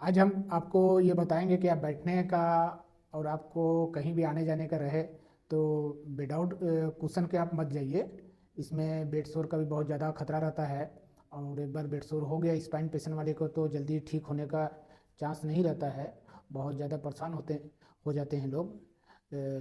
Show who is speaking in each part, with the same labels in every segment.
Speaker 1: आज हम आपको ये बताएंगे कि आप बैठने का और आपको कहीं भी आने जाने का रहे तो विदाउट कुशन के आप मत जाइए। इसमें बेड सोर का भी बहुत ज़्यादा खतरा रहता है। और एक बार बेड सोर हो गया स्पाइन पेशेंट वाले को तो जल्दी ठीक होने का चांस नहीं रहता है। बहुत ज़्यादा परेशान हो जाते हैं लोग।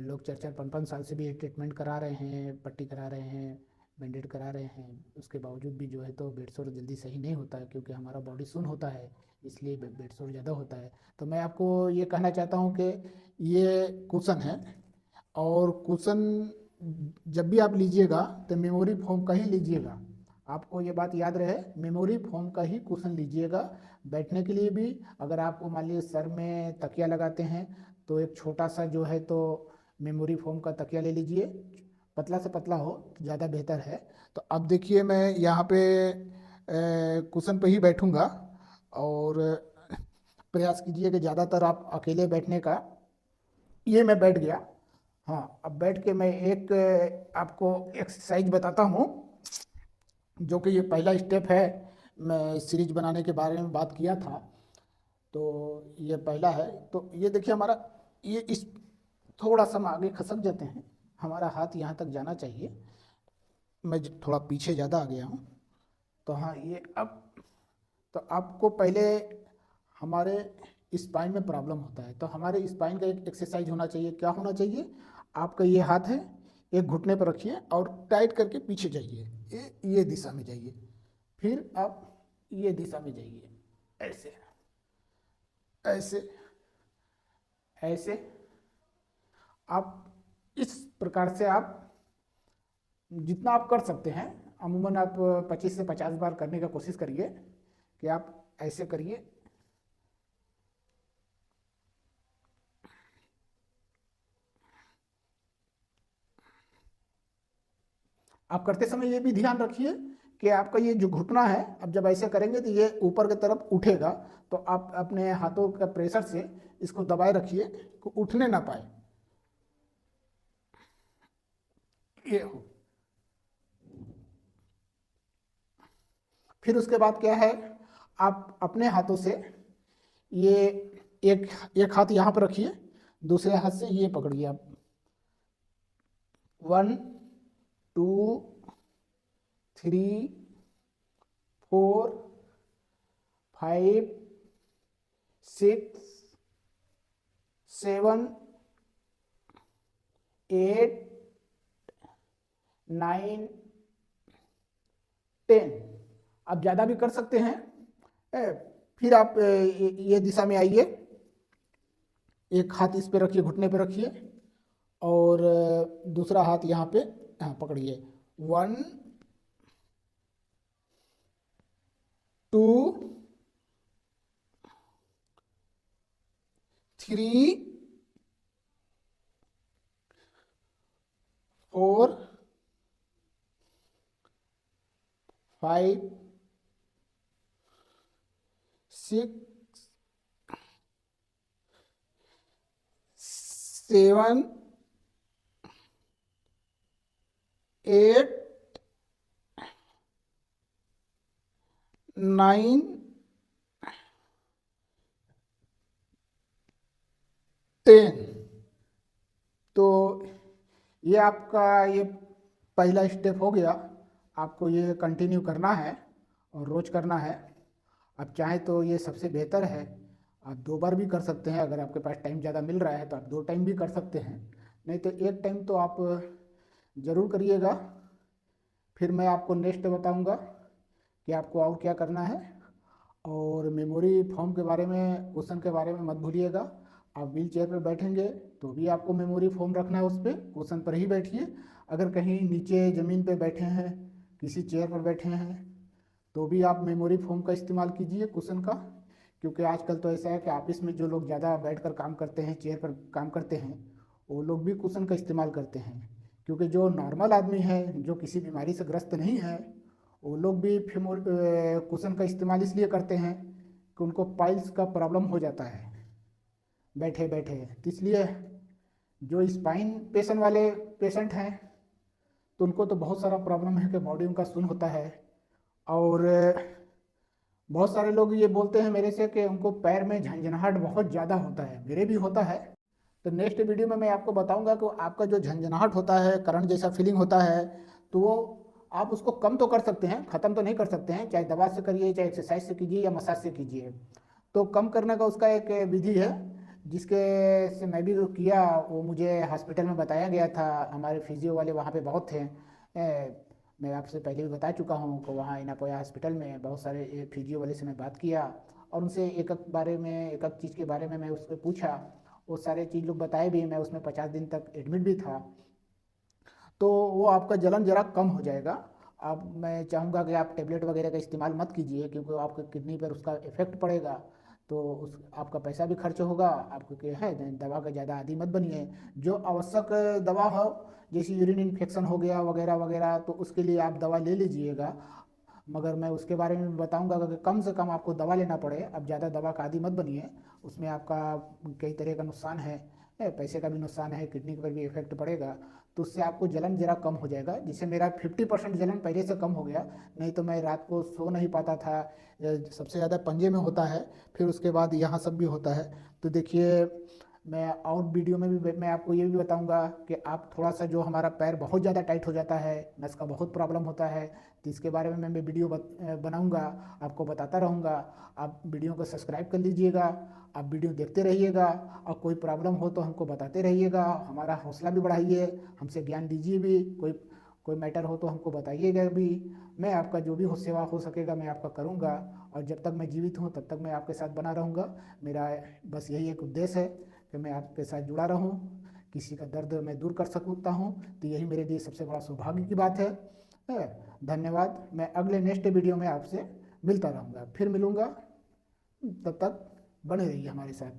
Speaker 1: लोग 4-4 5-5 साल से भी ये ट्रीटमेंट करा रहे हैं, पट्टी करा रहे हैं, बैंडेड करा रहे हैं। उसके बावजूद भी जो है तो बेड सोर जल्दी सही नहीं होता है, क्योंकि हमारा बॉडी सुन्न होता है, इसलिए बेड सोर ज़्यादा होता है। तो मैं आपको ये कहना चाहता हूँ कि ये कुशन है। और कुशन जब भी आप लीजिएगा तो मेमोरी फोम का ही लीजिएगा। आपको ये बात याद रहे, मेमोरी फोम का ही कुशन लीजिएगा। बैठने के लिए भी अगर आपको मान लीजिए सर में तकिया लगाते हैं तो एक छोटा सा जो है तो मेमोरी फोम का तकिया ले लीजिए। पतला से पतला हो तो ज़्यादा बेहतर है। तो अब देखिए मैं यहाँ पे कुशन पे ही बैठूंगा। और प्रयास कीजिए कि ज़्यादातर आप अकेले बैठने का। ये मैं बैठ गया। हाँ, अब बैठ के मैं एक आपको एक्सरसाइज बताता हूँ, जो कि ये पहला स्टेप है। मैं सीरीज बनाने के बारे में बात किया था, तो ये पहला है। तो ये देखिए हमारा, ये इस थोड़ा सा हम आगे खसक जाते हैं, हमारा हाथ यहाँ तक जाना चाहिए। मैं थोड़ा पीछे ज़्यादा आ गया हूँ। तो हाँ, ये अब तो आपको पहले हमारे स्पाइन में प्रॉब्लम होता है, तो हमारे स्पाइन का एक एक्सरसाइज होना चाहिए। क्या होना चाहिए? आपका ये हाथ है, एक घुटने पर रखिए और टाइट करके पीछे जाइए। ये दिशा में जाइए। फिर आप ये दिशा में जाइए। ऐसे, ऐसे, ऐसे। आप इस प्रकार से आप जितना आप कर सकते हैं, अमूमन आप 25 से 50 बार करने का कोशिश करिए कि आप ऐसे करिए। आप करते समय ये भी ध्यान रखिए कि आपका ये जो घुटना है, अब जब ऐसे करेंगे तो ये ऊपर की तरफ उठेगा। तो आप अपने हाथों का प्रेशर से इसको दबाए रखिए कि उठने ना पाए। ये हो। फिर उसके बाद क्या है, आप अपने हाथों से ये एक एक हाथ यहाँ पर रखिए, दूसरे हाथ से ये पकड़िए आप। 1 2 3 4 5 6 7 8 9 10। आप ज़्यादा भी कर सकते हैं। फिर आप ये दिशा में आइए। एक हाथ इस पे रखिए, घुटने पे रखिए, और दूसरा हाथ यहाँ पे, हाँ, पकड़िए। 1 2 3 4 5 6 7 8 9 10। तो ये आपका ये पहला स्टेप हो गया। आपको ये कंटिन्यू करना है और रोज करना है। आप चाहें तो ये सबसे बेहतर है, आप 2 बार भी कर सकते हैं। अगर आपके पास टाइम ज़्यादा मिल रहा है तो आप 2 टाइम भी कर सकते हैं, नहीं तो एक टाइम तो आप ज़रूर करिएगा। फिर मैं आपको नेक्स्ट बताऊंगा कि आपको और क्या करना है। और मेमोरी फॉर्म के बारे में, क्वेश्चन के बारे में मत भूलिएगा। आप व्हील चेयर पर बैठेंगे तो भी आपको मेमोरी फॉर्म रखना है, उस पर क्वेश्चन पर ही बैठिए। अगर कहीं नीचे ज़मीन पर बैठे हैं, किसी चेयर पर बैठे हैं, तो भी आप मेमोरी फोम का इस्तेमाल कीजिए कुशन का। क्योंकि आजकल तो ऐसा है कि ऑफिस में जो लोग ज़्यादा बैठकर काम करते हैं, चेयर पर काम करते हैं, वो लोग भी कुशन का इस्तेमाल करते हैं। क्योंकि जो नॉर्मल आदमी है, जो किसी बीमारी से ग्रस्त नहीं है, वो लोग भी कुशन का इस्तेमाल इसलिए करते हैं कि उनको पाइल्स का प्रॉब्लम हो जाता है बैठे बैठे। तो इसलिए जो स्पाइन पेशेंट वाले पेशेंट हैं, तो उनको तो बहुत सारा प्रॉब्लम है कि बॉडी उनका सुन्न होता है। और बहुत सारे लोग ये बोलते हैं मेरे से कि उनको पैर में झंझनाहट बहुत ज़्यादा होता है, मेरे भी होता है। तो नेक्स्ट वीडियो में मैं आपको बताऊंगा कि आपका जो झंझनाहट होता है, करंट जैसा फीलिंग होता है, तो वो आप उसको कम तो कर सकते हैं, ख़त्म तो नहीं कर सकते हैं। चाहे दवा से करिए, चाहे एक्सरसाइज से कीजिए या मसाज से कीजिए, तो कम करने का उसका एक विधि है, जिसके से मैं भी किया। वो मुझे हॉस्पिटल में बताया गया था, हमारे फिजियो वाले वहाँ पे बहुत थे। मैं आपसे पहले भी बता चुका हूँ कि वहाँ इनापोया हॉस्पिटल में बहुत सारे फिजियो वाले से मैं बात किया, और उनसे एक एक बारे में, एक एक चीज़ के बारे में मैं उससे पूछा। वो सारे चीज़ लोग बताए भी, मैं उसमें 50 दिन तक एडमिट भी था। तो वो आपका जलन जरा कम हो जाएगा। आप, मैं चाहूँगा कि आप टेबलेट वगैरह का इस्तेमाल मत कीजिए, क्योंकि वो आपके किडनी पर उसका इफेक्ट पड़ेगा। तो उस आपका पैसा भी खर्च होगा आपको, क्या है, दवा का ज़्यादा आदी मत बनिए। जो आवश्यक दवा हो, जैसे यूरिन इन्फेक्शन हो गया वगैरह वगैरह, तो उसके लिए आप दवा ले लीजिएगा। मगर मैं उसके बारे में बताऊंगा कि कम से कम आपको दवा लेना पड़े। अब ज़्यादा दवा का आदी मत बनिए, उसमें आपका कई तरह का नुकसान है। पैसे का भी नुकसान है, किडनी पर भी इफेक्ट पड़ेगा। तो उससे आपको जलन जरा कम हो जाएगा, जिससे मेरा 50% जलन पहले से कम हो गया। नहीं तो मैं रात को सो नहीं पाता था। सबसे ज़्यादा पंजे में होता है, फिर उसके बाद यहाँ सब भी होता है। तो देखिए, मैं और वीडियो में भी मैं आपको ये भी बताऊंगा कि आप थोड़ा सा, जो हमारा पैर बहुत ज़्यादा टाइट हो जाता है, नस का बहुत प्रॉब्लम होता है, तो इसके बारे में मैं वीडियो बनाऊंगा, आपको बताता रहूँगा। आप वीडियो को सब्सक्राइब कर लीजिएगा, आप वीडियो देखते रहिएगा, और कोई प्रॉब्लम हो तो हमको बताते रहिएगा, हमारा हौसला भी बढ़ाइए, हमसे ज्ञान लीजिए भी। कोई कोई मैटर हो तो हमको बताइएगा भी। मैं आपका जो भी हो सेवा हो सकेगा मैं आपका करूँगा, और जब तक मैं जीवित हूँ तब तक मैं आपके साथ बना रहूँगा। मेरा बस यही एक उद्देश्य है कि मैं आपके साथ जुड़ा रहूँ, किसी का दर्द मैं दूर कर सकता हूँ। तो यही मेरे लिए सबसे बड़ा सौभाग्य की बात है। धन्यवाद। मैं अगले नेक्स्ट वीडियो में आपसे मिलता रहूँगा, फिर मिलूँगा। तब तक बने रहिए हमारे साथ।